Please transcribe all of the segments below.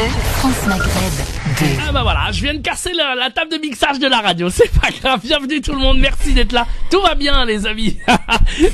France Maghreb 2. Ah bah voilà, je viens de casser la table de mixage de la radio, c'est pas grave, bienvenue tout le monde, merci d'être là, tout va bien les amis.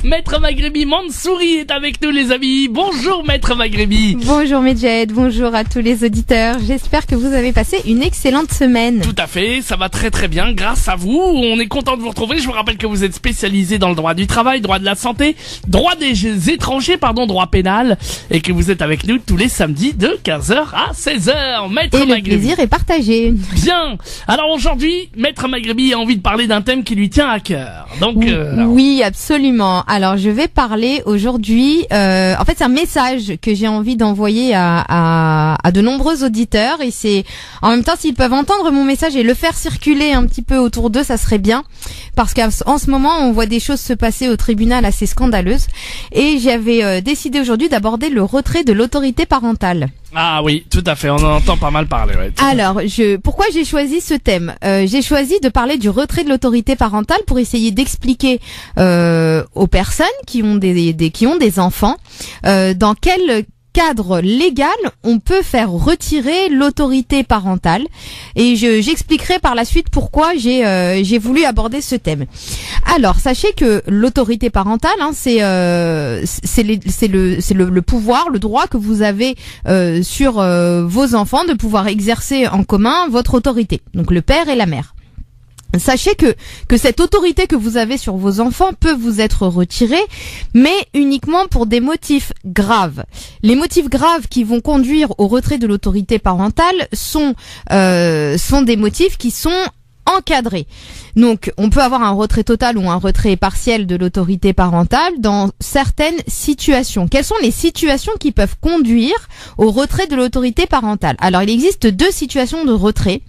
Maître Maghrebi Mansouri est avec nous les amis, bonjour Maître Maghrebi. Bonjour Medjed, bonjour à tous les auditeurs, j'espère que vous avez passé une excellente semaine. Tout à fait, ça va très très bien, grâce à vous, on est content de vous retrouver, je vous rappelle que vous êtes spécialisé dans le droit du travail, droit de la santé, droit des étrangers, droit pénal, et que vous êtes avec nous tous les samedis de 15h à 16h, Maître Maghrebi. Et le plaisir est partagé. Bien. Alors aujourd'hui, Maître Maghrebi a envie de parler d'un thème qui lui tient à cœur. Donc oui, absolument. Alors je vais parler aujourd'hui. En fait, c'est un message que j'ai envie d'envoyer à de nombreux auditeurs. Et c'est en même temps, s'ils peuvent entendre mon message et le faire circuler un petit peu autour d'eux, ça serait bien. Parce qu'en ce moment, on voit des choses se passer au tribunal assez scandaleuses. Et j'avais décidé aujourd'hui d'aborder le retrait de l'autorité parentale. Ah oui, tout à fait, on en entend pas mal parler. Ouais. Alors, pourquoi j'ai choisi ce thème ? J'ai choisi de parler du retrait de l'autorité parentale pour essayer d'expliquer aux personnes qui ont des enfants dans quel cadre légal on peut faire retirer l'autorité parentale, et j'expliquerai par la suite pourquoi j'ai voulu aborder ce thème. Alors sachez que l'autorité parentale, c'est le pouvoir, le droit que vous avez sur vos enfants de pouvoir exercer en commun votre autorité, donc le père et la mère. Sachez que cette autorité que vous avez sur vos enfants peut vous être retirée, mais uniquement pour des motifs graves. Les motifs graves qui vont conduire au retrait de l'autorité parentale sont des motifs qui sont encadrés. Donc, on peut avoir un retrait total ou un retrait partiel de l'autorité parentale dans certaines situations. Quelles sont les situations qui peuvent conduire au retrait de l'autorité parentale ? Alors, il existe deux situations de retrait.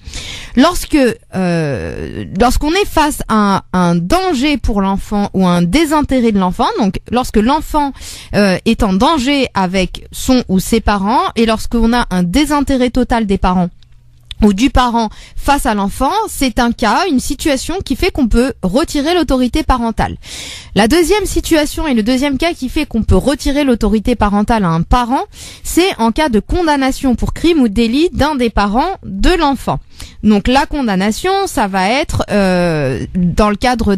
Lorsqu'on est face à un danger pour l'enfant ou un désintérêt de l'enfant, donc lorsque l'enfant est en danger avec son ou ses parents, et lorsqu'on a un désintérêt total des parents ou du parent face à l'enfant, c'est un cas, une situation qui fait qu'on peut retirer l'autorité parentale. La deuxième situation et le deuxième cas qui fait qu'on peut retirer l'autorité parentale à un parent, c'est en cas de condamnation pour crime ou délit d'un des parents de l'enfant. Donc la condamnation, ça va être dans le cadre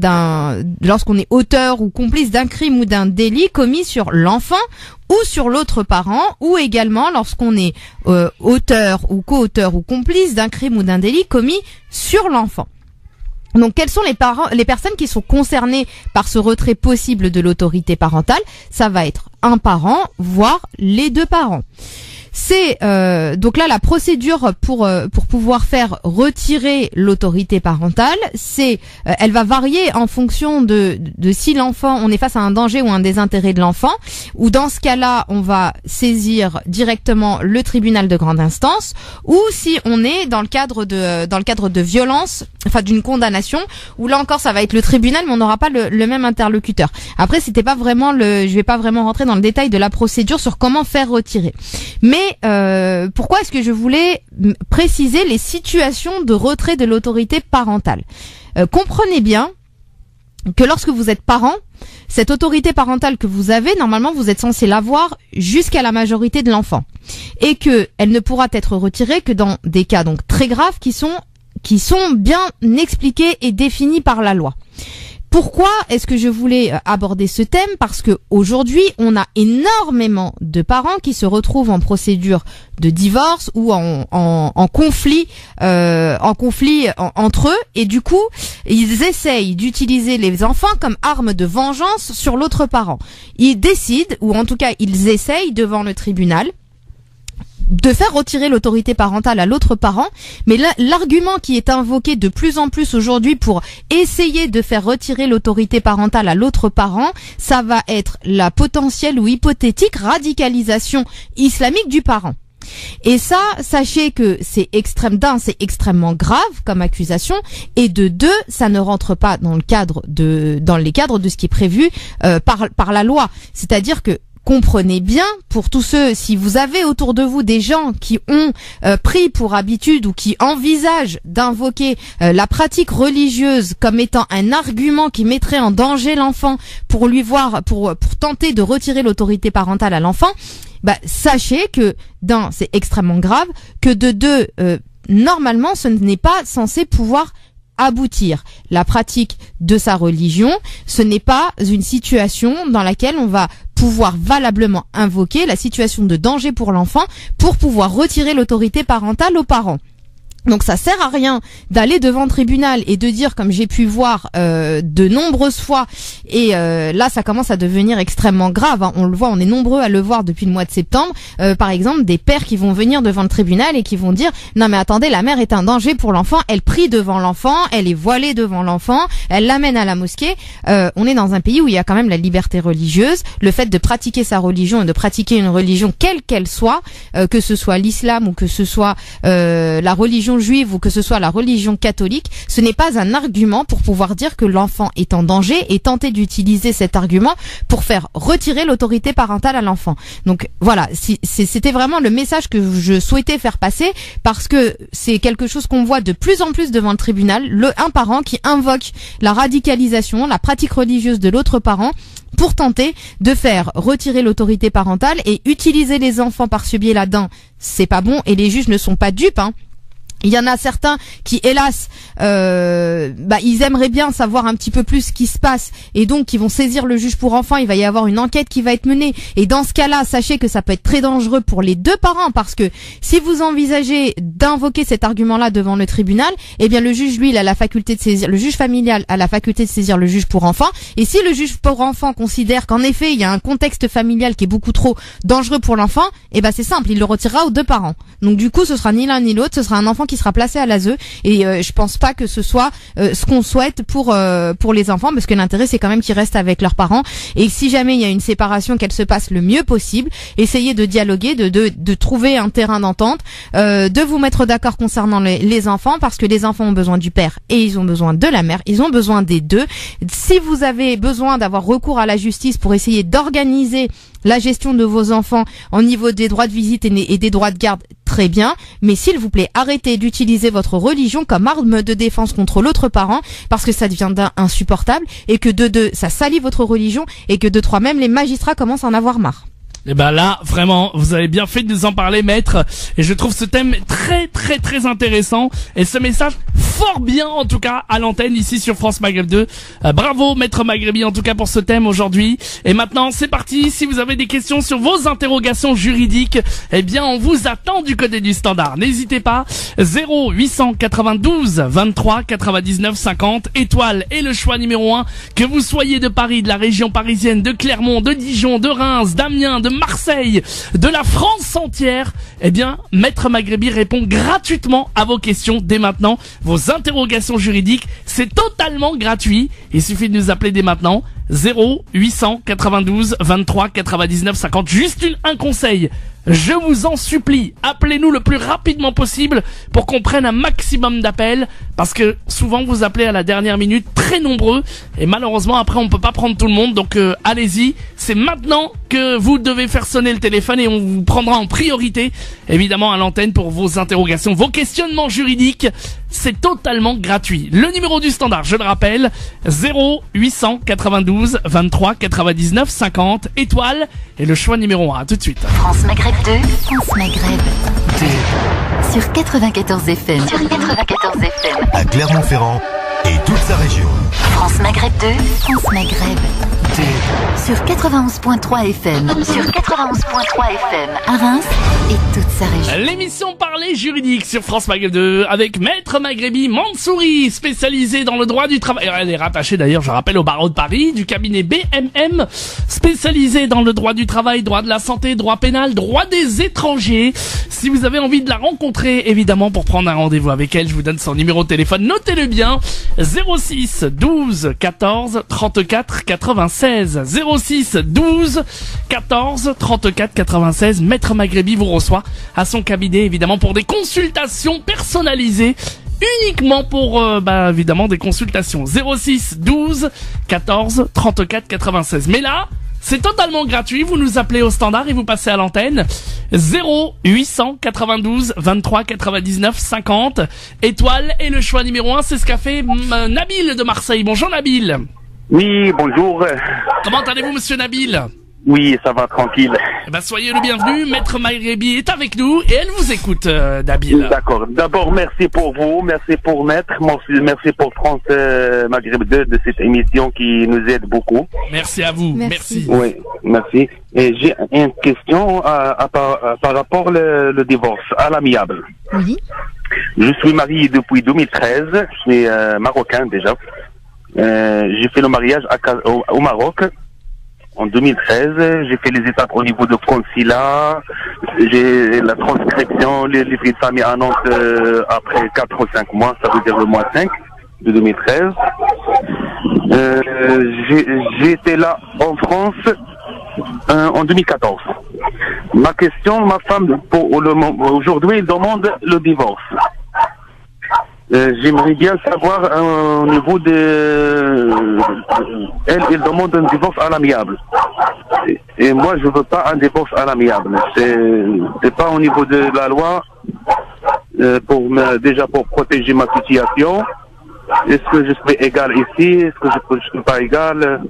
lorsqu'on est auteur ou complice d'un crime ou d'un délit commis sur l'enfant ou sur l'autre parent, ou également lorsqu'on est auteur ou co-auteur ou complice d'un crime ou d'un délit commis sur l'enfant. Donc quels sont les personnes qui sont concernées par ce retrait possible de l'autorité parentale ? Ça va être un parent, voire les deux parents. C'est donc là la procédure pour pouvoir faire retirer l'autorité parentale, elle va varier en fonction de si l'enfant, on est face à un danger ou un désintérêt de l'enfant, ou dans ce cas-là on va saisir directement le tribunal de grande instance, ou si on est dans le cadre de violence, enfin d'une condamnation, où là encore ça va être le tribunal, mais on n'aura pas le même interlocuteur. Après je vais pas vraiment rentrer dans le détail de la procédure sur comment faire retirer. Mais pourquoi est-ce que je voulais préciser les situations de retrait de l'autorité parentale ? Comprenez bien que lorsque vous êtes parent, cette autorité parentale que vous avez, normalement vous êtes censé l'avoir jusqu'à la majorité de l'enfant, et que elle ne pourra être retirée que dans des cas donc très graves qui sont bien expliqués et définis par la loi. Pourquoi est-ce que je voulais aborder ce thème ? Parce que aujourd'hui, on a énormément de parents qui se retrouvent en procédure de divorce ou en conflit entre eux, et du coup, ils essayent d'utiliser les enfants comme arme de vengeance sur l'autre parent. Ils décident, ou en tout cas, ils essayent devant le tribunal de faire retirer l'autorité parentale à l'autre parent, mais l'argument qui est invoqué de plus en plus aujourd'hui pour essayer de faire retirer l'autorité parentale à l'autre parent, ça va être la potentielle ou hypothétique radicalisation islamique du parent. Et ça, sachez que c'est extrêmement grave comme accusation, et de deux, ça ne rentre pas dans les cadres de ce qui est prévu par la loi. C'est-à-dire que comprenez bien, pour tous ceux, si vous avez autour de vous des gens qui ont pris pour habitude ou qui envisagent d'invoquer la pratique religieuse comme étant un argument qui mettrait en danger l'enfant pour tenter de retirer l'autorité parentale à l'enfant, sachez que d'un, c'est extrêmement grave, que de deux, normalement, ce n'est pas censé pouvoir aboutir. La pratique de sa religion, ce n'est pas une situation dans laquelle on va pouvoir valablement invoquer la situation de danger pour l'enfant pour pouvoir retirer l'autorité parentale aux parents. Donc ça sert à rien d'aller devant le tribunal et de dire, comme j'ai pu voir de nombreuses fois, et là ça commence à devenir extrêmement grave, hein. On le voit, on est nombreux à le voir depuis le mois de septembre, par exemple des pères qui vont venir devant le tribunal et qui vont dire non mais attendez, la mère est un danger pour l'enfant, elle prie devant l'enfant, elle est voilée devant l'enfant, elle l'amène à la mosquée. On est dans un pays où il y a quand même la liberté religieuse, le fait de pratiquer sa religion et de pratiquer une religion quelle qu'elle soit, que ce soit l'islam ou que ce soit la religion juive ou que ce soit la religion catholique, ce n'est pas un argument pour pouvoir dire que l'enfant est en danger et tenter d'utiliser cet argument pour faire retirer l'autorité parentale à l'enfant. Donc voilà, c'était vraiment le message que je souhaitais faire passer, parce que c'est quelque chose qu'on voit de plus en plus devant le tribunal, un parent qui invoque la radicalisation, la pratique religieuse de l'autre parent pour tenter de faire retirer l'autorité parentale et utiliser les enfants par ce biais là-dedans. C'est pas bon, et les juges ne sont pas dupes, hein. Il y en a certains qui, hélas, ils aimeraient bien savoir un petit peu plus ce qui se passe, et donc qui vont saisir le juge pour enfants. Il va y avoir une enquête qui va être menée, et dans ce cas-là, sachez que ça peut être très dangereux pour les deux parents, parce que si vous envisagez d'invoquer cet argument-là devant le tribunal, eh bien le juge, lui, il a la faculté de saisir, le juge familial a la faculté de saisir le juge pour enfants, et si le juge pour enfants considère qu'en effet il y a un contexte familial qui est beaucoup trop dangereux pour l'enfant, eh ben c'est simple, il le retirera aux deux parents. Donc du coup, ce sera ni l'un ni l'autre, ce sera un enfant qui sera placé à l'ASE, et je pense pas que ce soit ce qu'on souhaite pour les enfants, parce que l'intérêt c'est quand même qu'ils restent avec leurs parents, et si jamais il y a une séparation, qu'elle se passe le mieux possible, essayez de dialoguer, de trouver un terrain d'entente, de vous mettre d'accord concernant les enfants, parce que les enfants ont besoin du père et ils ont besoin de la mère, ils ont besoin des deux. Si vous avez besoin d'avoir recours à la justice pour essayer d'organiser la gestion de vos enfants au niveau des droits de visite et des droits de garde, très bien, mais s'il vous plaît, arrêtez d'utiliser votre religion comme arme de défense contre l'autre parent, parce que ça devient insupportable, et que de deux, ça salit votre religion, et que de trois, même les magistrats commencent à en avoir marre. Et ben là, vraiment, vous avez bien fait de nous en parler, maître. Et je trouve ce thème très très très intéressant. Et ce message fort bien, en tout cas, à l'antenne, ici sur France Maghreb 2. Bravo, maître Maghrebi, en tout cas, pour ce thème aujourd'hui. Et maintenant, c'est parti. Si vous avez des questions sur vos interrogations juridiques, eh bien, on vous attend du côté du standard. N'hésitez pas. 0892 23 99 50, étoile et le choix numéro 1. Que vous soyez de Paris, de la région parisienne, de Clermont, de Dijon, de Reims, d'Amiens, de Marseille, de la France entière, eh bien, maître Maghrebi répond gratuitement à vos questions dès maintenant. Vos interrogations juridiques, c'est totalement gratuit. Il suffit de nous appeler dès maintenant. 0892 23 99 50. Juste un conseil. Je vous en supplie, appelez-nous le plus rapidement possible pour qu'on prenne un maximum d'appels, parce que souvent vous appelez à la dernière minute, très nombreux, et malheureusement après on peut pas prendre tout le monde, donc allez-y, c'est maintenant que vous devez faire sonner le téléphone et on vous prendra en priorité, évidemment à l'antenne, pour vos interrogations, vos questionnements juridiques. C'est totalement gratuit. Le numéro du standard, je le rappelle, 0892 23 99 50, étoile et le choix numéro 1. À tout de suite. France Maghreb 2, France Maghreb 2, sur 94 FM. Sur 94 FM. À Clermont-Ferrand et toute sa région. France Maghreb 2, France Maghreb 2, sur 91.3 FM. Sur 91.3 FM. À Reims et toute sa région. L'émission Parler juridique sur France Maghreb 2 avec maître Maghrebi Mansouri, spécialisé dans le droit du travail. Elle est rattachée d'ailleurs, je rappelle, au barreau de Paris, du cabinet BMM, spécialisé dans le droit du travail, droit de la santé, droit pénal, droit des étrangers. Si vous avez envie de la rencontrer, évidemment, pour prendre un rendez-vous avec elle, je vous donne son numéro de téléphone. Notez-le bien. 06 12 14 34 96. 06 12 14 34 96. Maître Maghrebi vous reçoit à son cabinet, évidemment, pour des consultations personnalisées. Uniquement pour, évidemment, des consultations. 06 12 14 34 96. Mais là, C'est totalement gratuit, vous nous appelez au standard et vous passez à l'antenne. 0892 23 99 50. Étoile et le choix numéro 1, c'est ce qu'a fait Nabil de Marseille. Bonjour Nabil. Oui, bonjour. Comment allez-vous monsieur Nabil? Oui, ça va, tranquille. Eh ben, soyez le bienvenu. Maître Maghrebi est avec nous et elle vous écoute, Nabil. D'accord. D'abord, merci pour vous, merci pour Maître, merci pour France Maghreb 2 de cette émission qui nous aide beaucoup. Merci à vous. Merci. Oui, merci. Et j'ai une question par rapport au divorce à l'amiable. Oui. Je suis marié depuis 2013, je suis marocain déjà. J'ai fait le mariage au Maroc. En 2013, j'ai fait les étapes au niveau de consulat, j'ai la transcription, les livres de famille annoncent après 4 ou 5 mois, ça veut dire le mois 5 de 2013. J'étais là en France en 2014. Ma question, ma femme, aujourd'hui, elle demande le divorce. J'aimerais bien savoir au niveau elle demande un divorce à l'amiable. Et moi, je veux pas un divorce à l'amiable. C'est pas au niveau de la loi déjà pour protéger ma situation. Est-ce que je serai égal ici? Est-ce que je ne suis pas égal?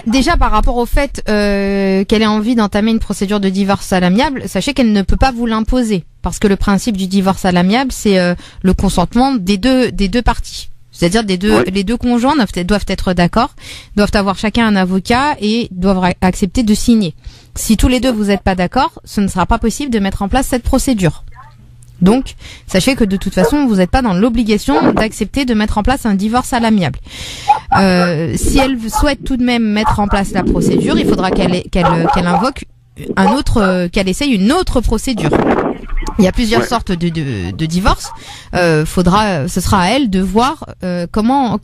Déjà par rapport au fait qu'elle ait envie d'entamer une procédure de divorce à l'amiable, sachez qu'elle ne peut pas vous l'imposer, parce que le principe du divorce à l'amiable, c'est le consentement des deux parties. C'est-à-dire les deux conjoints doivent être d'accord, doivent avoir chacun un avocat et doivent accepter de signer. Si tous les deux vous n'êtes pas d'accord, ce ne sera pas possible de mettre en place cette procédure. Donc, sachez que de toute façon, vous n'êtes pas dans l'obligation d'accepter de mettre en place un divorce à l'amiable. Si elle souhaite tout de même mettre en place la procédure, il faudra qu'elle invoque qu'elle essaye une autre procédure. Il y a plusieurs sortes de divorce. Ce sera à elle de voir comment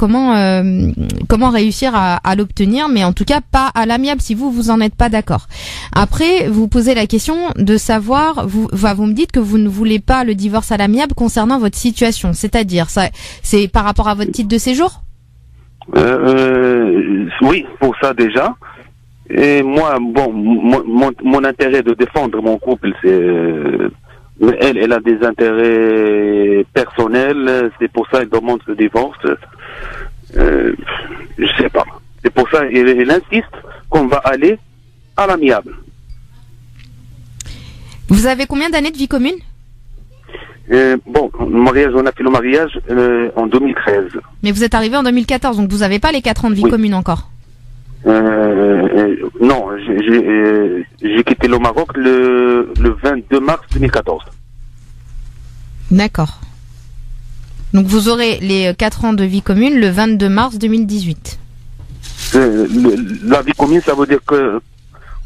réussir à l'obtenir, mais en tout cas pas à l'amiable si vous en êtes pas d'accord. Après, vous posez la question de savoir, vous me dites que vous ne voulez pas le divorce à l'amiable concernant votre situation, c'est-à-dire c'est par rapport à votre titre de séjour? Oui, pour ça déjà. Et moi, mon intérêt de défendre mon couple, c'est elle a des intérêts personnels, c'est pour ça qu'elle demande le divorce. Je sais pas. C'est pour ça qu'elle insiste qu'on va aller à l'amiable. Vous avez combien d'années de vie commune? On a fait le mariage en 2013. Mais vous êtes arrivé en 2014, donc vous n'avez pas les 4 ans de vie commune encore? Non, j'ai quitté le Maroc le 22 mars 2014. D'accord. Donc vous aurez les 4 ans de vie commune le 22 mars 2018. La vie commune, ça veut dire que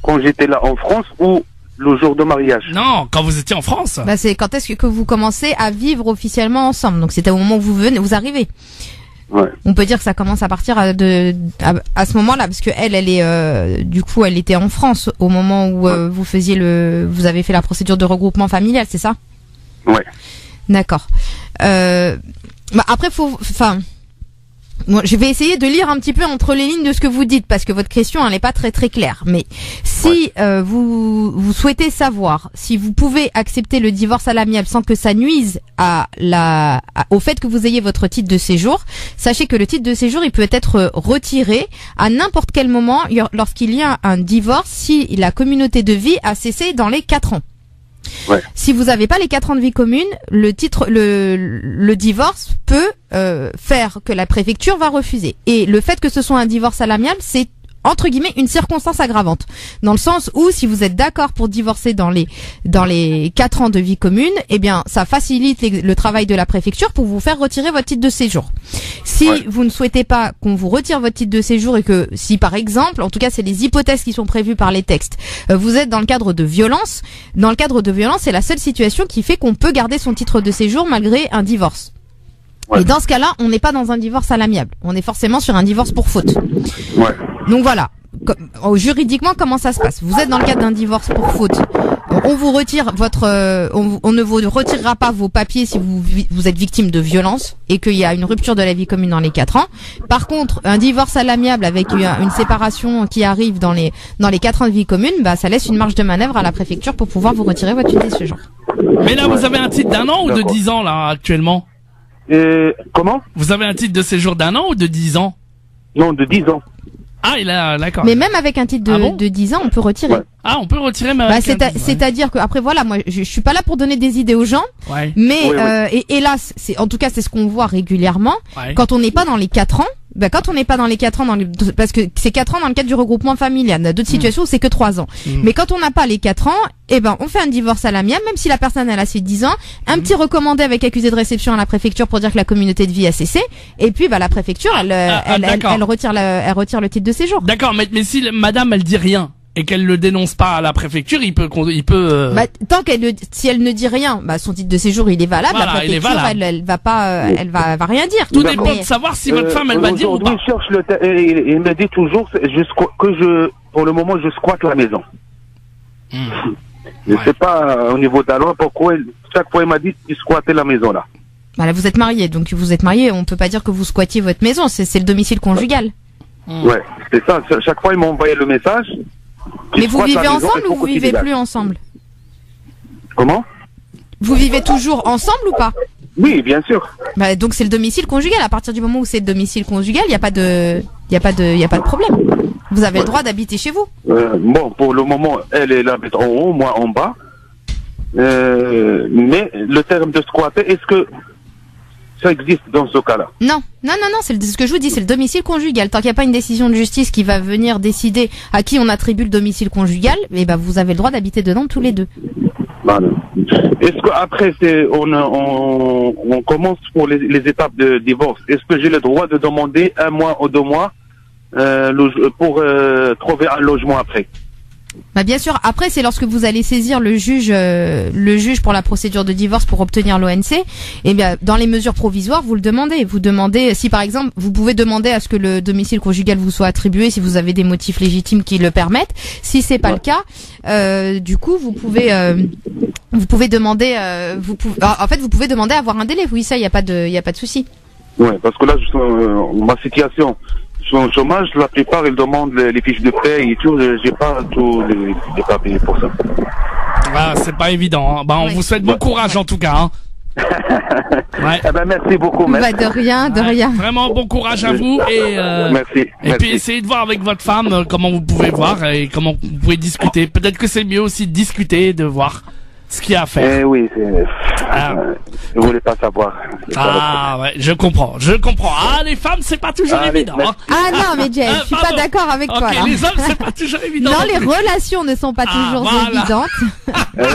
quand j'étais là en France ou le jour de mariage? Non, quand vous étiez en France. C'est quand est-ce que vous commencez à vivre officiellement ensemble. Donc c'était au moment où vous arrivez. Ouais. On peut dire que ça commence à partir à ce moment-là, parce que elle est du coup elle était en France au moment où vous avez fait la procédure de regroupement familial, c'est ça? Ouais. D'accord. Après je vais essayer de lire un petit peu entre les lignes de ce que vous dites, parce que votre question elle n'est pas très très claire. Mais si vous souhaitez savoir si vous pouvez accepter le divorce à l'amiable sans que ça nuise au fait que vous ayez votre titre de séjour, sachez que le titre de séjour il peut être retiré à n'importe quel moment lorsqu'il y a un divorce, si la communauté de vie a cessé dans les 4 ans. Ouais. Si vous n'avez pas les 4 ans de vie commune, le divorce peut faire que la préfecture va refuser. Et le fait que ce soit un divorce à l'amiable, c'est entre guillemets une circonstance aggravante, dans le sens où si vous êtes d'accord pour divorcer dans les 4 ans de vie commune, eh bien ça facilite le travail de la préfecture pour vous faire retirer votre titre de séjour. Si vous ne souhaitez pas qu'on vous retire votre titre de séjour et que si par exemple, en tout cas c'est les hypothèses qui sont prévues par les textes, vous êtes dans le cadre de violence, c'est la seule situation qui fait qu'on peut garder son titre de séjour malgré un divorce. Ouais. Et dans ce cas-là, on n'est pas dans un divorce à l'amiable. On est forcément sur un divorce pour faute. Ouais. Donc voilà. Juridiquement, comment ça se passe? Vous êtes dans le cadre d'un divorce pour faute. on vous retire on ne vous retirera pas vos papiers si vous êtes victime de violence et qu'il y a une rupture de la vie commune dans les 4 ans. Par contre, un divorce à l'amiable avec une séparation qui arrive dans les 4 ans de vie commune, bah ça laisse une marge de manœuvre à la préfecture pour pouvoir vous retirer votre titre de séjour. Mais là, vous avez un titre d'1 an ou de 10 ans là actuellement? Comment? Vous avez un titre de séjour d'1 an ou de 10 ans? Non, de 10 ans. Ah, il a, d'accord. Mais même avec un titre de 10 ans, on peut retirer. Ouais. Ah, on peut retirer bah, c'est-à-dire que après voilà, moi je suis pas là pour donner des idées aux gens, ouais. Mais et là en tout cas c'est ce qu'on voit régulièrement, ouais. Quand on n'est pas dans les 4 ans, quand on n'est pas dans les 4 ans parce que c'est 4 ans dans le cadre du regroupement familial, il y a d'autres situations où c'est que 3 ans. Mais quand on n'a pas les 4 ans, on fait un divorce à l'amiable, même si la personne elle a fait 10 ans, un petit recommandé avec accusé de réception à la préfecture pour dire que la communauté de vie a cessé, et puis la préfecture elle retire le titre de séjour. D'accord, mais si madame elle dit rien et qu'elle le dénonce pas à la préfecture, il peut tant si elle ne dit rien, son titre de séjour il est valable, voilà, la préfecture elle va pas elle va rien dire. Tout dépend de savoir si votre femme elle va dire ou pas. Il me dit toujours pour le moment je squatte la maison. Je sais pas au niveau de la loi pourquoi chaque fois il m'a dit tu squattais la maison là. Là vous êtes mariés, donc vous êtes mariés, on peut pas dire que vous squattiez votre maison, c'est le domicile conjugal. Ouais, c'est ça, chaque fois il m'a envoyé le message. Mais vous vivez ensemble ou vous vivez plus ensemble? Comment? Vous vivez toujours ensemble ou pas? Oui, bien sûr. Donc c'est le domicile conjugal. À partir du moment où c'est le domicile conjugal, il y a pas de problème. Vous avez le droit d'habiter chez vous. Bon, pour le moment, elle habite en haut, moi en bas. Mais le terme de squatter, est-ce que ça existe dans ce cas-là? Non, c'est ce que je vous dis, c'est le domicile conjugal. Tant qu'il n'y a pas une décision de justice qui va venir décider à qui on attribue le domicile conjugal, vous avez le droit d'habiter dedans tous les deux. Est-ce qu'après on commence pour les étapes de divorce? Est-ce que j'ai le droit de demander 1 mois ou 2 mois pour trouver un logement après? Bien sûr. Après, c'est lorsque vous allez saisir le juge pour la procédure de divorce pour obtenir l'ONC. Et bien, dans les mesures provisoires, vous le demandez. Vous demandez si, par exemple, vous pouvez demander à ce que le domicile conjugal vous soit attribué si vous avez des motifs légitimes qui le permettent. Si c'est pas le cas, du coup, vous pouvez demander. En fait, vous pouvez demander à avoir un délai. Oui, ça, il y a pas de souci. Ouais, parce que là, ma situation. Sur le chômage, la plupart, ils demandent les fiches de paie et tout. J'ai pas tous les papiers pour ça. C'est pas évident. Hein. On vous souhaite bon courage en tout cas. Hein. Ouais. Merci beaucoup. Merci. De rien. Vraiment bon courage à vous et merci. Puis essayez de voir avec votre femme comment vous pouvez voir et comment vous pouvez discuter. Peut-être que c'est mieux aussi de discuter, de voir ce qu'il y a à faire. Oui, je voulais pas savoir. Ouais, je comprends. Les femmes, c'est pas toujours évident. Hein. Non, mais Jay, je suis pas d'accord avec toi. Là. Les hommes, c'est pas toujours évident. Non, les relations ne sont pas toujours évidentes.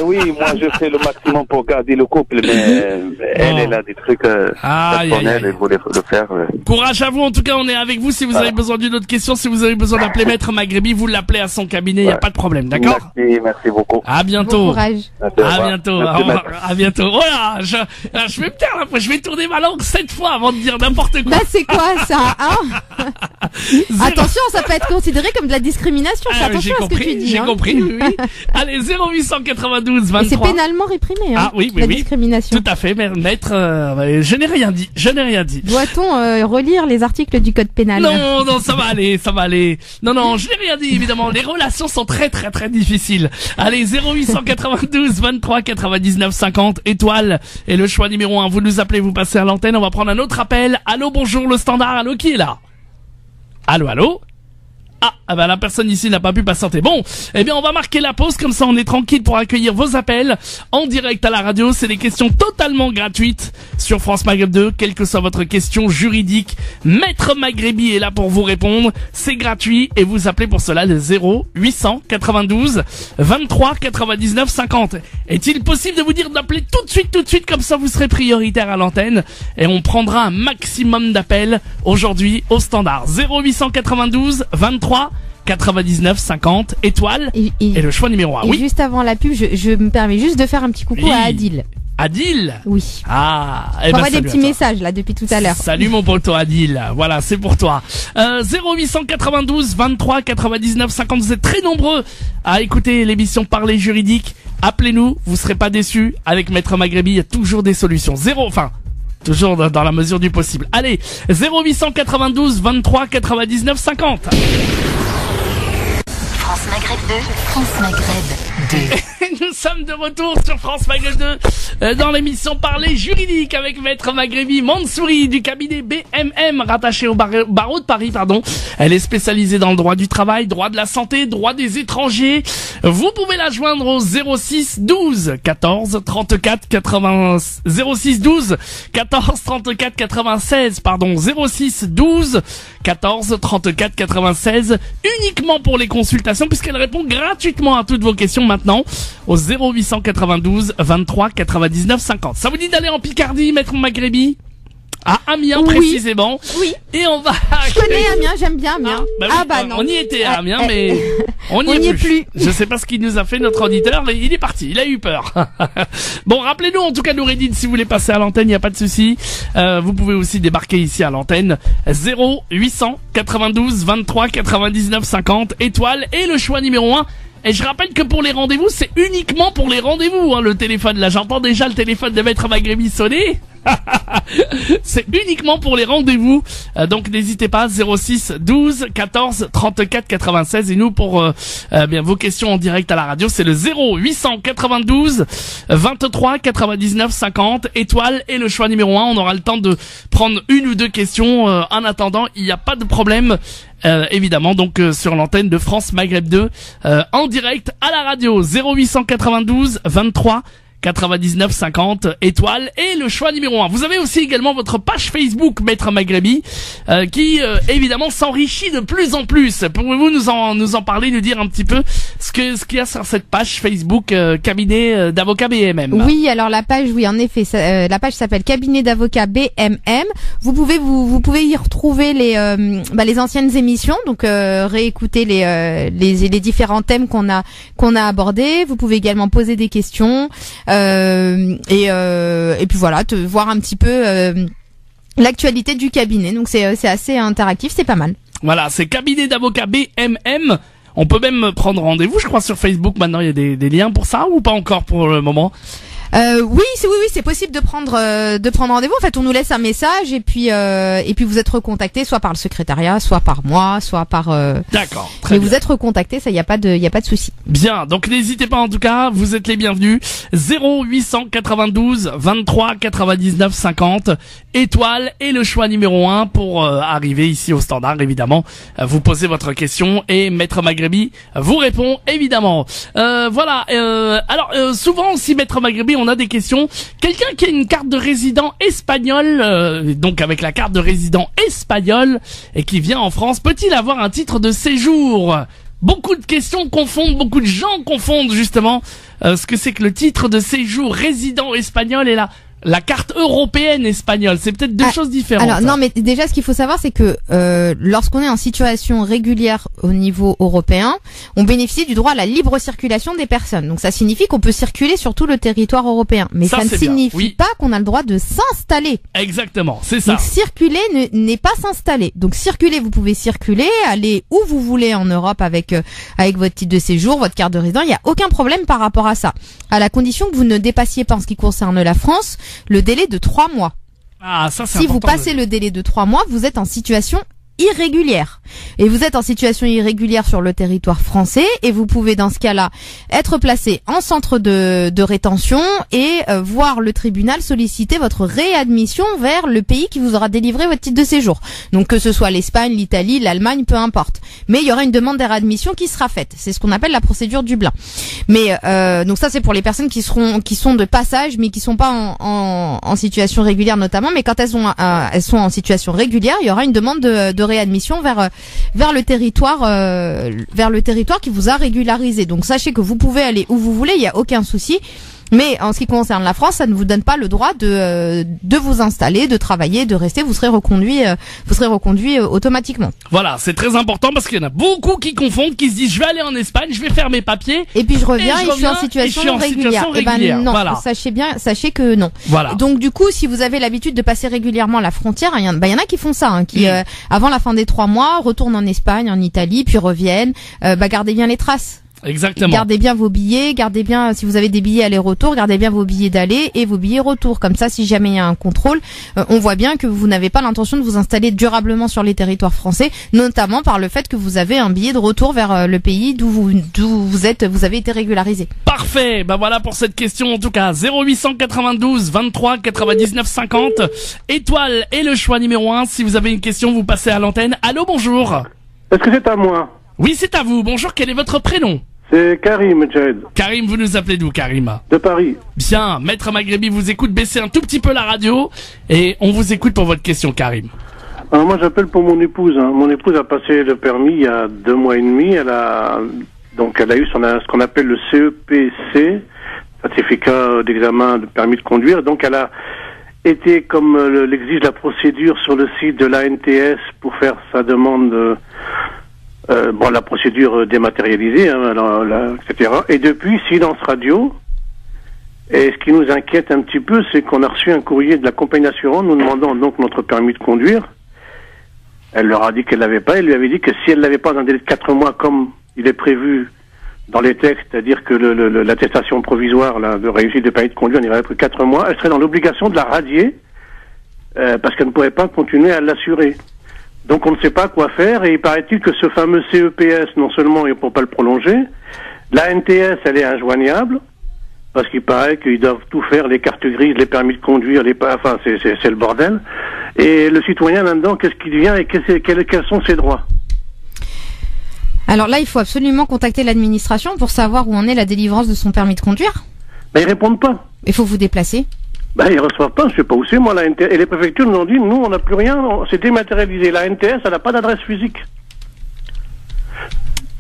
Oui, moi, je fais le maximum pour garder le couple, mais elle a des trucs personnels, elle voulait le faire. Courage à vous, en tout cas, on est avec vous. Si vous avez besoin d'une autre question, si vous avez besoin d'appeler Maître Maghrebi, vous l'appelez à son cabinet, il n'y a pas de problème, d'accord? Merci beaucoup. À bientôt. Bon courage. À bientôt. À bientôt. Oh là, je vais me taire après, je vais tourner ma langue 7 fois avant de dire n'importe quoi. C'est quoi ça, hein? Attention, ça peut être considéré comme de la discrimination. Fais attention à ce que tu dis. J'ai compris, oui. Allez, 0892 23. Et c'est pénalement réprimé, hein. Oui. La discrimination. Tout à fait, maître, je n'ai rien dit. Doit-on relire les articles du code pénal? Non, ça va aller. Non, je n'ai rien dit, évidemment. Les relations sont très, très, très difficiles. Allez, 0892 23 99 50 étoiles et le choix numéro 1. Vous nous appelez, vous passez à l'antenne. On va prendre un autre appel. Allô, bonjour, le standard. Allô, qui est là? Allô? La personne ici n'a pas pu patienter. Bon, on va marquer la pause, comme ça on est tranquille pour accueillir vos appels en direct à la radio. C'est des questions totalement gratuites sur France Maghreb 2, quelle que soit votre question juridique. Maître Maghrebi est là pour vous répondre. C'est gratuit et vous appelez pour cela le 0892 23 99 50. Est-il possible de vous dire d'appeler tout de suite, comme ça vous serez prioritaire à l'antenne et on prendra un maximum d'appels aujourd'hui au standard. 0892 23 99 50 étoiles et le choix numéro 1. Et juste avant la pub, je me permets juste de faire un petit coucou à Adil. Adil. Oui. Ah, On voit des petits messages là depuis tout à l'heure. Salut mon poteau Adil. Voilà, c'est pour toi. 0892 23 99 50. Vous êtes très nombreux à écouter l'émission Parler juridique. Appelez-nous, vous serez pas déçus. Avec Maître Maghrebi, il y a toujours des solutions. Toujours dans la mesure du possible. Allez, 0892 23 99 50. France Maghreb 2, France Maghreb 2. Nous sommes de retour sur France Maghreb 2 dans l'émission Parler juridique avec Maître Maghrebi Mansouri du cabinet BMM rattaché au barreau de Paris, pardon. Elle est spécialisée dans le droit du travail, droit de la santé, droit des étrangers. Vous pouvez la joindre au 06 12 14 34 80 06 12 14 34 96 pardon 06 12 14 34 96 uniquement pour les consultations puisqu'elle répond gratuitement à toutes vos questions maintenant au 0892 23 99 50. Ça vous dit d'aller en Picardie, Maître Maghrebi? À Amiens, oui. Précisément. Oui. Et on va... Je connais Amiens, j'aime bien Amiens. Non. On y était à Amiens, mais on n'y est plus. Je sais pas ce qu'il nous a fait notre auditeur, mais il est parti, il a eu peur. Bon, rappelez-nous en tout cas Noureddine, si vous voulez passer à l'antenne, il n'y a pas de souci. Vous pouvez aussi débarquer ici à l'antenne. 0892 23 99 50, étoile et le choix numéro 1. Et je rappelle que pour les rendez-vous, c'est uniquement pour les rendez-vous, hein, le téléphone. Là, j'entends déjà le téléphone de Maître Maghrebi sonner. C'est uniquement pour les rendez-vous. Donc, n'hésitez pas, 06 12 14 34 96. Et nous, pour bien vos questions en direct à la radio, c'est le 0892 23 99 50, étoile et le choix numéro 1. On aura le temps de prendre une ou deux questions. En attendant, il n'y a pas de problème. Évidemment, donc sur l'antenne de France Maghreb 2, en direct à la radio, 0892 23 99 50, étoile et le choix numéro 1. Vous avez aussi également votre page Facebook Maître Maghrebi qui évidemment s'enrichit de plus en plus. Pouvez-vous nous en parler, nous dire un petit peu ce qu'il y a sur cette page Facebook cabinet d'avocats BMM? Oui, alors la page, oui, en effet, la page s'appelle cabinet d'avocats BMM. Vous pouvez y retrouver les anciennes émissions, donc réécouter les différents thèmes qu'on a abordés. Vous pouvez également poser des questions. Et puis voilà, voir un petit peu l'actualité du cabinet. Donc c'est assez interactif, c'est pas mal. Voilà, c'est cabinet d'avocats BMM. On peut même prendre rendez-vous, je crois, sur Facebook. Maintenant, il y a des liens pour ça ou pas encore pour le moment? Oui, c'est possible de prendre rendez-vous. En fait, on nous laisse un message et puis vous êtes recontacté soit par le secrétariat, soit par moi, soit par. D'accord. Très bien. Vous êtes recontacté, ça y a pas de souci. Bien. Donc n'hésitez pas en tout cas, vous êtes les bienvenus. 0892 23 99 50, étoile et le choix numéro 1 pour arriver ici au standard. Évidemment, vous posez votre question et Maître Maghrebi vous répond évidemment. Voilà. Alors souvent aussi Maître Maghrebi, on a des questions. Quelqu'un qui a une carte de résident espagnol, donc avec la carte de résident espagnol et qui vient en France, peut-il avoir un titre de séjour? Beaucoup de questions confondent, beaucoup de gens confondent justement ce que c'est que le titre de séjour résident espagnol et la carte européenne espagnole. C'est peut-être deux choses différentes. Alors non, mais déjà ce qu'il faut savoir, c'est que lorsqu'on est en situation régulière au niveau européen, on bénéficie du droit à la libre circulation des personnes. Donc ça signifie qu'on peut circuler sur tout le territoire européen. Mais ça ne signifie pas qu'on a le droit de s'installer. Exactement, c'est ça. Donc circuler n'est pas s'installer. Donc circuler, vous pouvez circuler, aller où vous voulez en Europe avec votre titre de séjour, votre carte de résident. Il n'y a aucun problème par rapport à ça. À la condition que vous ne dépassiez pas en ce qui concerne la France le délai de 3 mois. Ah, ça, c'est si vous passez le délai de 3 mois, vous êtes en situation irrégulière. Et vous êtes en situation irrégulière sur le territoire français et vous pouvez dans ce cas-là être placé en centre de rétention et voir le tribunal solliciter votre réadmission vers le pays qui vous aura délivré votre titre de séjour. Donc que ce soit l'Espagne, l'Italie, l'Allemagne, peu importe. Mais il y aura une demande de réadmission qui sera faite. C'est ce qu'on appelle la procédure Dublin. Mais donc ça c'est pour les personnes qui sont de passage mais qui sont pas en situation régulière notamment. Mais quand elles sont en situation régulière, il y aura une demande de réadmission vers le territoire qui vous a régularisé. Donc sachez que vous pouvez aller où vous voulez, il y a aucun souci. Mais en ce qui concerne la France, ça ne vous donne pas le droit de vous installer, de travailler, de rester. Vous serez reconduit automatiquement. Voilà, c'est très important parce qu'il y en a beaucoup qui confondent, qui se disent je vais aller en Espagne, je vais faire mes papiers. Et puis je reviens et je suis en situation régulière. Eh ben non, voilà. Sachez que non. Voilà. Donc du coup, si vous avez l'habitude de passer régulièrement la frontière, il y en a qui font ça, qui avant la fin des 3 mois retournent en Espagne, en Italie, puis reviennent. Gardez bien les traces. Exactement. Gardez bien vos billets, gardez bien, si vous avez des billets aller-retour, gardez bien vos billets d'aller et vos billets retour. Comme ça, si jamais il y a un contrôle, on voit bien que vous n'avez pas l'intention de vous installer durablement sur les territoires français, notamment par le fait que vous avez un billet de retour vers le pays d'où vous avez été régularisé. Parfait. Voilà pour cette question en tout cas. 0892 23 99 50. Étoile et le choix numéro 1. Si vous avez une question, vous passez à l'antenne. Allô, bonjour. Est-ce que c'est à moi? Oui, c'est à vous. Bonjour, quel est votre prénom? C'est Karim, Jed. Karim, vous nous appelez d'où, Karim? De Paris. Bien, Maître Maghrebi vous écoute, baissez un tout petit peu la radio et on vous écoute pour votre question, Karim. Alors moi j'appelle pour mon épouse. Mon épouse a passé le permis il y a 2 mois et demi. Elle a eu ce qu'on appelle le CEPC, certificat d'examen de permis de conduire. Donc elle a été, comme l'exige la procédure, sur le site de l'ANTS pour faire sa demande la procédure dématérialisée, etc. Et depuis, silence radio. Et ce qui nous inquiète un petit peu, c'est qu'on a reçu un courrier de la compagnie d'assurance nous demandant donc notre permis de conduire. Elle leur a dit qu'elle l'avait pas. Elle lui avait dit que si elle l'avait pas dans un délai de 4 mois, comme il est prévu dans les textes, c'est-à-dire que l'attestation provisoire de réussite de permis de conduire, on y aurait pris 4 mois, elle serait dans l'obligation de la radier parce qu'elle ne pourrait pas continuer à l'assurer. Donc on ne sait pas quoi faire, et il paraît-il que ce fameux CEPS, non seulement il ne peut pas le prolonger, la NTS elle est injoignable, parce qu'il paraît qu'ils doivent tout faire, les cartes grises, les permis de conduire, c'est le bordel. Et le citoyen là-dedans, qu'est-ce qu'il devient et quels sont ses droits? Alors là, il faut absolument contacter l'administration pour savoir où en est la délivrance de son permis de conduire. Mais ils répondent pas. Il faut vous déplacer. Ils reçoivent pas, je sais pas où c'est, moi, la NTS. Et les préfectures nous ont dit, nous, on n'a plus rien, c'est dématérialisé. La NTS, elle n'a pas d'adresse physique.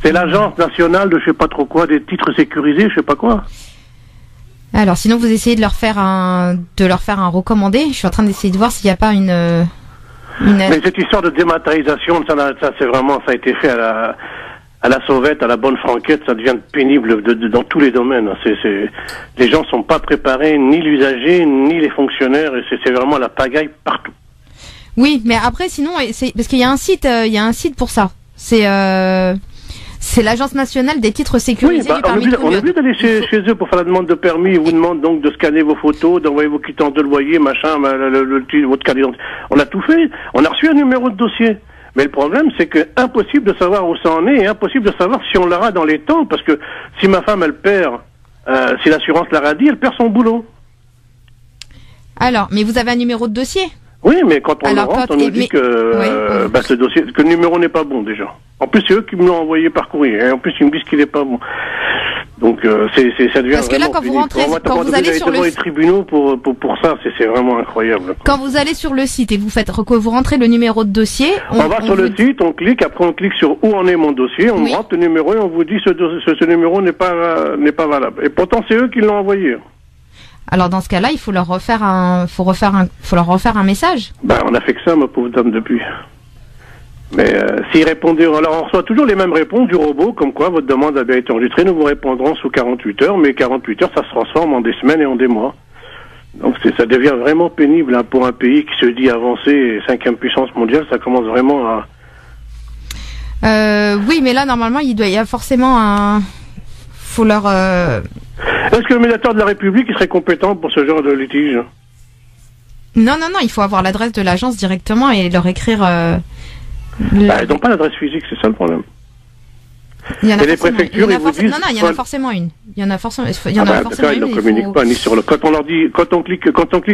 C'est l'agence nationale de je sais pas trop quoi, des titres sécurisés, je sais pas quoi. Alors, sinon, vous essayez de leur faire un recommandé. Je suis en train d'essayer de voir s'il n'y a pas une... Mais cette histoire de dématérialisation, ça c'est vraiment, ça a été fait à la sauvette, à la bonne franquette, ça devient pénible dans tous les domaines. Les gens sont pas préparés, ni l'usager, ni les fonctionnaires, et c'est vraiment la pagaille partout. Oui, mais après, sinon, parce qu'il y a un site pour ça. C'est l'Agence nationale des titres sécurisés du permis de conduire. On est obligé d'aller chez eux pour faire la demande de permis. Ils vous demandent donc de scanner vos photos, d'envoyer vos quittances de loyer, machin, votre carte d'identité. On a tout fait. On a reçu un numéro de dossier. Mais le problème, c'est que impossible de savoir où ça en est et impossible de savoir si on l'aura dans les temps, parce que si ma femme, elle perd, si l'assurance la radie, elle perd son boulot. Alors, mais vous avez un numéro de dossier? Oui, mais quand on le rentre, on nous dit que ce dossier, que le numéro n'est pas bon déjà. En plus, c'est eux qui me l'ont envoyé par courrier. Et en plus, ils me disent qu'il n'est pas bon. Donc, ça devient. Parce que là, quand vous rentrez, quand vous allez sur les tribunaux pour ça, c'est vraiment incroyable. Quand vous allez sur le site et vous rentrez le numéro de dossier, on va sur le site, on clique, après on clique sur où en est mon dossier, on rentre le numéro et on vous dit ce numéro n'est pas valable. Et pourtant, c'est eux qui l'ont envoyé. Alors dans ce cas-là, il faut leur refaire un message. On a fait que ça, ma pauvre dame, depuis. Mais s'ils répondaient, alors on reçoit toujours les mêmes réponses du robot, comme quoi votre demande a bien été enregistrée, nous vous répondrons sous 48 heures, mais 48 heures, ça se transforme en des semaines et en des mois. Donc ça devient vraiment pénible pour un pays qui se dit avancé, 5e puissance mondiale, ça commence vraiment à... Oui, mais là, normalement, il y a forcément faut leur... Est-ce que le médiateur de la République serait compétent pour ce genre de litige? Non, il faut avoir l'adresse de l'agence directement et leur écrire... Ils n'ont pas l'adresse physique, c'est ça le problème. Il y en a les préfectures, ils vous disent... Non, il y en a forcément une. Il y en a forcément une. Ils ne communiquent pas ni sur le... Quand on clique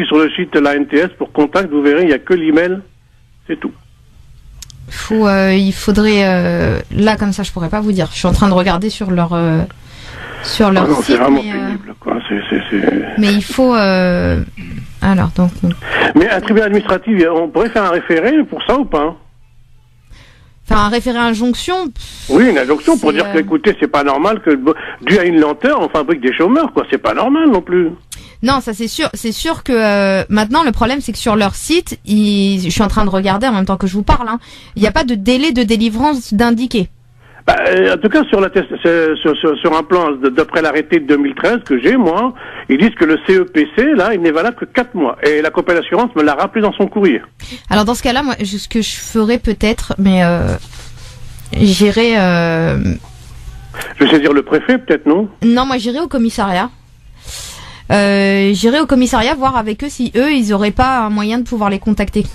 sur le site de la NTS pour contact, vous verrez, il n'y a que l'email, c'est tout. Il faudrait... Là, comme ça, je pourrais pas vous dire. Je suis en train de regarder sur leur site. C'est vraiment pénible, quoi. Mais il faut... Alors, donc... Mais un tribunal administratif, on pourrait faire un référé pour ça ou pas? Enfin, un référé injonction. Oui, une injonction pour dire que, écoutez, c'est pas normal que, dû à une lenteur, on fabrique des chômeurs, quoi. C'est pas normal non plus. Non, ça c'est sûr. C'est sûr que maintenant le problème c'est que sur leur site, je suis en train de regarder en même temps que je vous parle. Il n'y a pas de délai de délivrance d'indiqué. En tout cas, sur un plan d'après l'arrêté de 2013 que j'ai, moi, ils disent que le CEPC, là, il n'est valable que 4 mois. Et la compagnie d'assurance me l'a rappelé dans son courrier. Alors dans ce cas-là, moi, ce que je ferais peut-être, mais j'irai. Je vais saisir le préfet, peut-être, non? Non, moi j'irai au commissariat. J'irai au commissariat voir avec eux si eux, ils auraient pas un moyen de pouvoir les contacter.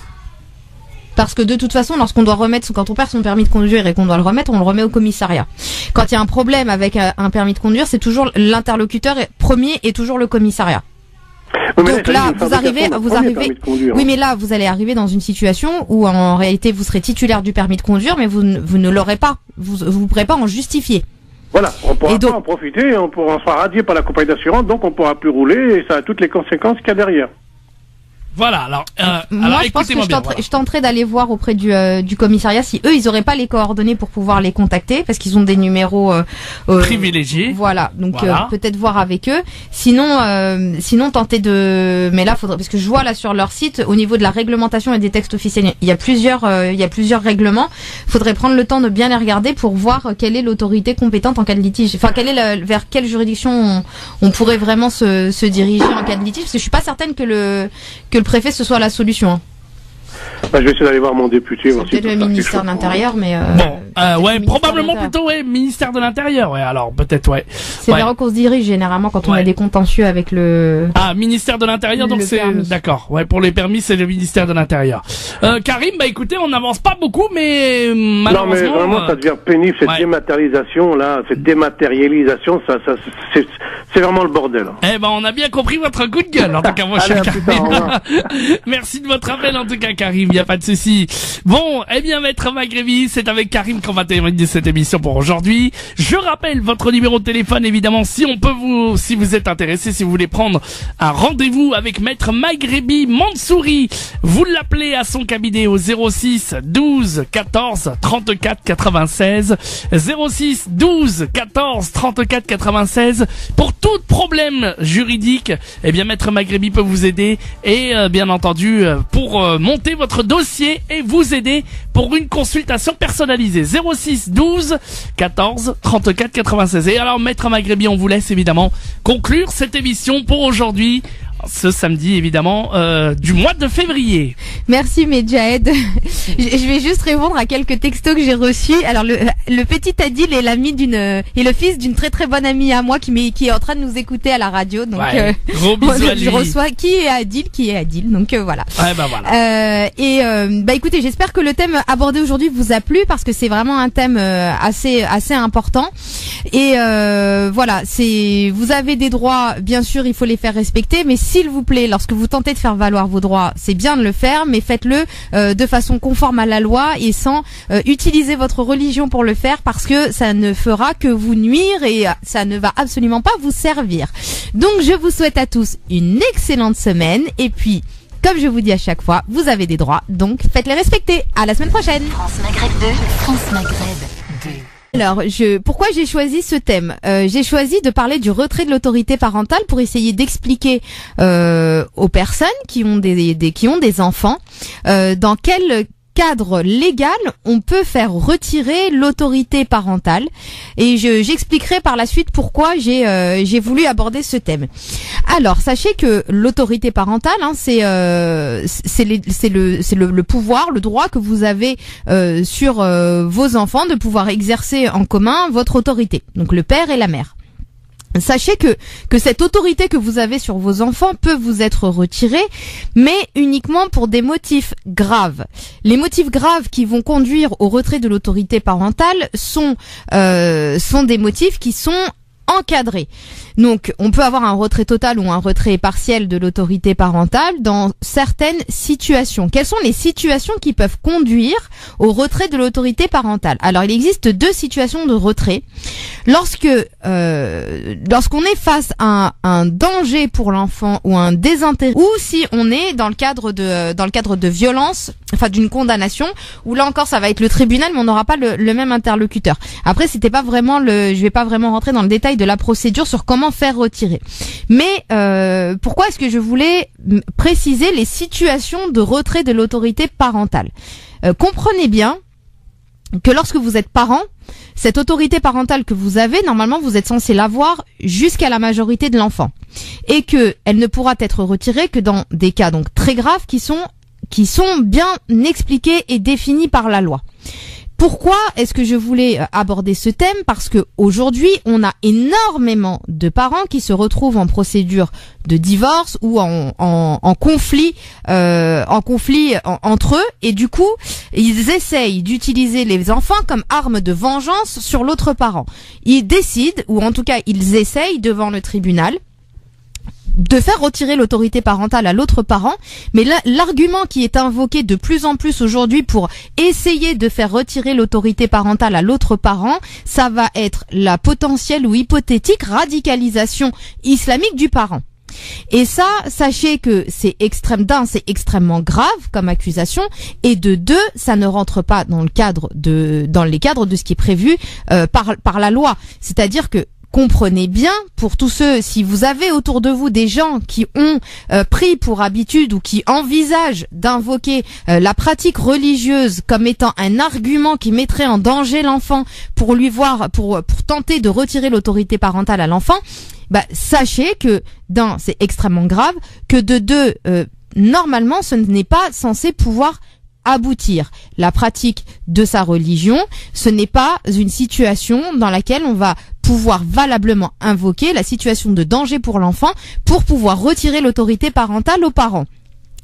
Parce que de toute façon, lorsqu'on doit quand on perd son permis de conduire et qu'on doit le remettre, on le remet au commissariat. Quand il y a un problème avec un permis de conduire, c'est toujours l'interlocuteur premier et toujours le commissariat. Oui, donc là, vous arrivez. Oui, mais là, vous allez arriver dans une situation où en réalité, vous serez titulaire du permis de conduire, mais vous ne l'aurez pas. Vous pourrez pas en justifier. Voilà, on pourra pas en profiter, on sera radié par la compagnie d'assurance, donc on pourra plus rouler et ça a toutes les conséquences qu'il y a derrière. Voilà, alors moi je pense que je tenterai d'aller voir auprès du commissariat si eux ils auraient pas les coordonnées pour pouvoir les contacter parce qu'ils ont des numéros privilégiés. Voilà, donc peut-être voir avec eux. Sinon tenter mais là faudrait parce que je vois là sur leur site au niveau de la réglementation et des textes officiels, il y a plusieurs règlements. Faudrait prendre le temps de bien les regarder pour voir quelle est l'autorité compétente en cas de litige. Enfin vers quelle juridiction on pourrait vraiment se diriger en cas de litige parce que je suis pas certaine que le préfet ce soit la solution. Je vais essayer d'aller voir mon député. C'est peut-être le ministère de l'Intérieur, mais probablement plutôt ministère de l'Intérieur. Ouais, alors peut-être C'est vers eux qu'on se dirige généralement quand on a des contentieux avec le. Ah, ministère de l'Intérieur, donc c'est d'accord. Ouais, pour les permis, c'est le ministère de l'Intérieur. Karim, écoutez, on n'avance pas beaucoup, mais malheureusement. Non, mais vraiment, ça devient pénible cette dématérialisation là, cette dématérialisation, ça c'est vraiment le bordel. On a bien compris votre coup de gueule, en tout cas, mon cher Karim. Merci de votre appel, en tout cas, Karim. Il n'y a pas de souci. Bon, Maître Magrébi, c'est avec Karim qu'on va terminer cette émission pour aujourd'hui. Je rappelle votre numéro de téléphone, évidemment, si vous êtes intéressé, si vous voulez prendre un rendez-vous avec Maître Magrébi Mansouri, vous l'appelez à son cabinet au 06 12 14 34 96, 06 12 14 34 96. Pour tout problème juridique, Maître Magrébi peut vous aider et, bien entendu, pour monter votre dossier et vous aider pour une consultation personnalisée. 06 12 14 34 96. Et alors, Maître Magrébi, on vous laisse évidemment conclure cette émission pour aujourd'hui, ce samedi évidemment du mois de février. Merci Medjahed. Je vais juste répondre à quelques textos que j'ai reçus. Alors le petit Adil est le fils d'une très très bonne amie à moi qui est en train de nous écouter à la radio. Donc gros bisous à lui. Je reçois qui est Adil. Donc voilà. Voilà. Écoutez, j'espère que le thème abordé aujourd'hui vous a plu parce que c'est vraiment un thème assez important. Et voilà, vous avez des droits, bien sûr, il faut les faire respecter, mais s'il vous plaît, lorsque vous tentez de faire valoir vos droits, c'est bien de le faire, mais faites-le de façon conforme à la loi et sans utiliser votre religion pour le faire parce que ça ne fera que vous nuire et ça ne va absolument pas vous servir. Donc je vous souhaite à tous une excellente semaine et puis comme je vous dis à chaque fois, vous avez des droits, donc faites-les respecter. À la semaine prochaine. France Maghreb 2, France Maghreb 2. Alors, pourquoi j'ai choisi ce thème ? J'ai choisi de parler du retrait de l'autorité parentale pour essayer d'expliquer aux personnes qui ont des enfants dans quel cadre légal on peut faire retirer l'autorité parentale et j'expliquerai par la suite pourquoi j'ai voulu aborder ce thème. Alors sachez que l'autorité parentale c'est le pouvoir, le droit que vous avez sur vos enfants de pouvoir exercer en commun votre autorité, donc le père et la mère. Sachez que cette autorité que vous avez sur vos enfants peut vous être retirée, mais uniquement pour des motifs graves. Les motifs graves qui vont conduire au retrait de l'autorité parentale sont des motifs qui sont encadré. Donc, on peut avoir un retrait total ou un retrait partiel de l'autorité parentale dans certaines situations. Quelles sont les situations qui peuvent conduire au retrait de l'autorité parentale? Alors, il existe 2 situations de retrait. Lorsqu'on est face à un danger pour l'enfant ou un désintérêt, ou si on est dans le cadre de violence, enfin d'une condamnation, où là encore ça va être le tribunal, mais on n'aura pas le même interlocuteur. Après, je vais pas vraiment rentrer dans le détail de la procédure sur comment faire retirer. Mais pourquoi est-ce que je voulais préciser les situations de retrait de l'autorité parentale? Comprenez bien que lorsque vous êtes parent, cette autorité parentale que vous avez, normalement, vous êtes censé l'avoir jusqu'à la majorité de l'enfant. Et que elle ne pourra être retirée que dans des cas donc très graves qui sont bien expliqués et définis par la loi. Pourquoi est-ce que je voulais aborder ce thème? Parce que aujourd'hui, on a énormément de parents qui se retrouvent en procédure de divorce ou en conflit entre eux, et du coup, ils essayent d'utiliser les enfants comme arme de vengeance sur l'autre parent. Ils décident, ou en tout cas, ils essayent devant le tribunal de faire retirer l'autorité parentale à l'autre parent, mais l'argument qui est invoqué de plus en plus aujourd'hui pour essayer de faire retirer l'autorité parentale à l'autre parent, ça va être la potentielle ou hypothétique radicalisation islamique du parent. Et ça, sachez que c'est extrêmement grave comme accusation, et de 2, ça ne rentre pas dans les cadres de ce qui est prévu par la loi. C'est-à-dire que comprenez bien, pour tous ceux, si vous avez autour de vous des gens qui ont pris pour habitude ou qui envisagent d'invoquer la pratique religieuse comme étant un argument qui mettrait en danger l'enfant pour tenter de retirer l'autorité parentale à l'enfant, sachez que c'est extrêmement grave, que de 2, normalement, ce n'est pas censé pouvoir aboutir. La pratique de sa religion, ce n'est pas une situation dans laquelle on va pouvoir valablement invoquer la situation de danger pour l'enfant pour pouvoir retirer l'autorité parentale aux parents.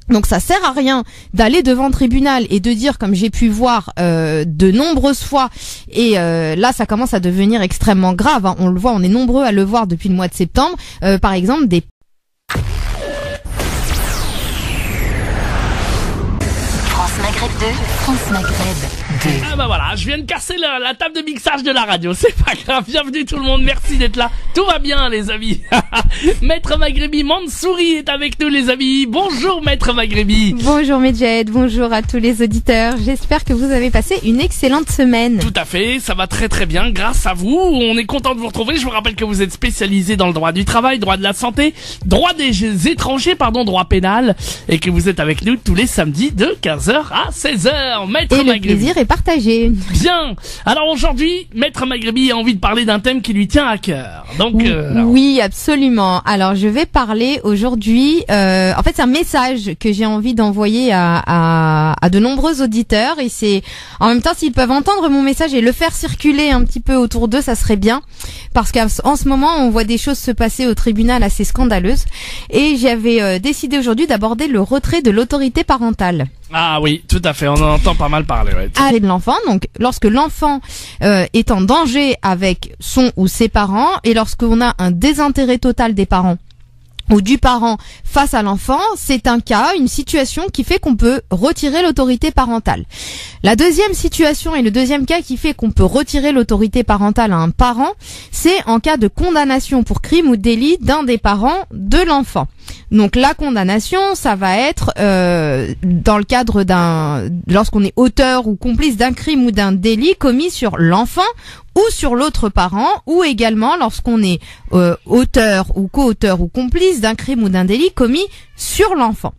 Donc ça sert à rien d'aller devant le tribunal et de dire, comme j'ai pu voir de nombreuses fois, et là ça commence à devenir extrêmement grave, hein. On le voit, on est nombreux à le voir depuis le mois de septembre, par exemple des Maghreb 2, France Maghreb 2. Ah bah voilà, je viens de casser la table de mixage de la radio, c'est pas grave, bienvenue tout le monde, merci d'être là, tout va bien les amis. Maître Maghrebi Mansouri est avec nous les amis, bonjour Maître Maghrebi. Bonjour Medjed, bonjour à tous les auditeurs, j'espère que vous avez passé une excellente semaine. Tout à fait, ça va très très bien, grâce à vous, on est content de vous retrouver, je vous rappelle que vous êtes spécialisé dans le droit du travail, droit de la santé, droit des étrangers, droit pénal, et que vous êtes avec nous tous les samedis de 15h à 16h, Maître Maghrebi. Le plaisir est partagé. Bien. Alors aujourd'hui, Maître Maghrebi a envie de parler d'un thème qui lui tient à cœur. Donc oui, absolument. Alors je vais parler aujourd'hui. En fait, c'est un message que j'ai envie d'envoyer à de nombreux auditeurs. Et c'est en même temps, s'ils peuvent entendre mon message et le faire circuler un petit peu autour d'eux, ça serait bien. Parce qu'en ce moment, on voit des choses se passer au tribunal assez scandaleuses. Et j'avais décidé aujourd'hui d'aborder le retrait de l'autorité parentale. Ah oui, tout à fait, on en entend pas mal parler. Ouais. De l'enfant, donc lorsque l'enfant est en danger avec son ou ses parents, et lorsqu'on a un désintérêt total des parents ou du parent face à l'enfant, c'est un cas, une situation qui fait qu'on peut retirer l'autorité parentale. La deuxième situation et le deuxième cas qui fait qu'on peut retirer l'autorité parentale à un parent, c'est en cas de condamnation pour crime ou délit d'un des parents de l'enfant. Donc la condamnation, ça va être dans le cadre lorsqu'on est auteur ou complice d'un crime ou d'un délit commis sur l'enfant ou sur l'autre parent, ou également lorsqu'on est auteur ou co-auteur ou complice d'un crime ou d'un délit commis sur l'enfant.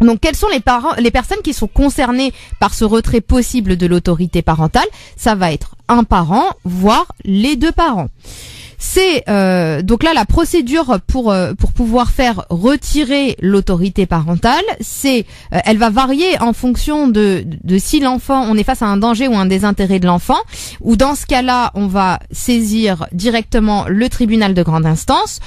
Donc quels sont les personnes qui sont concernées par ce retrait possible de l'autorité parentale? Ça va être un parent, voire les 2 parents. C'est donc là la procédure pour pouvoir faire retirer l'autorité parentale, elle va varier en fonction de si l'enfant, on est face à un danger ou un désintérêt de l'enfant, ou dans ce cas-là on va saisir directement le tribunal de grande instance,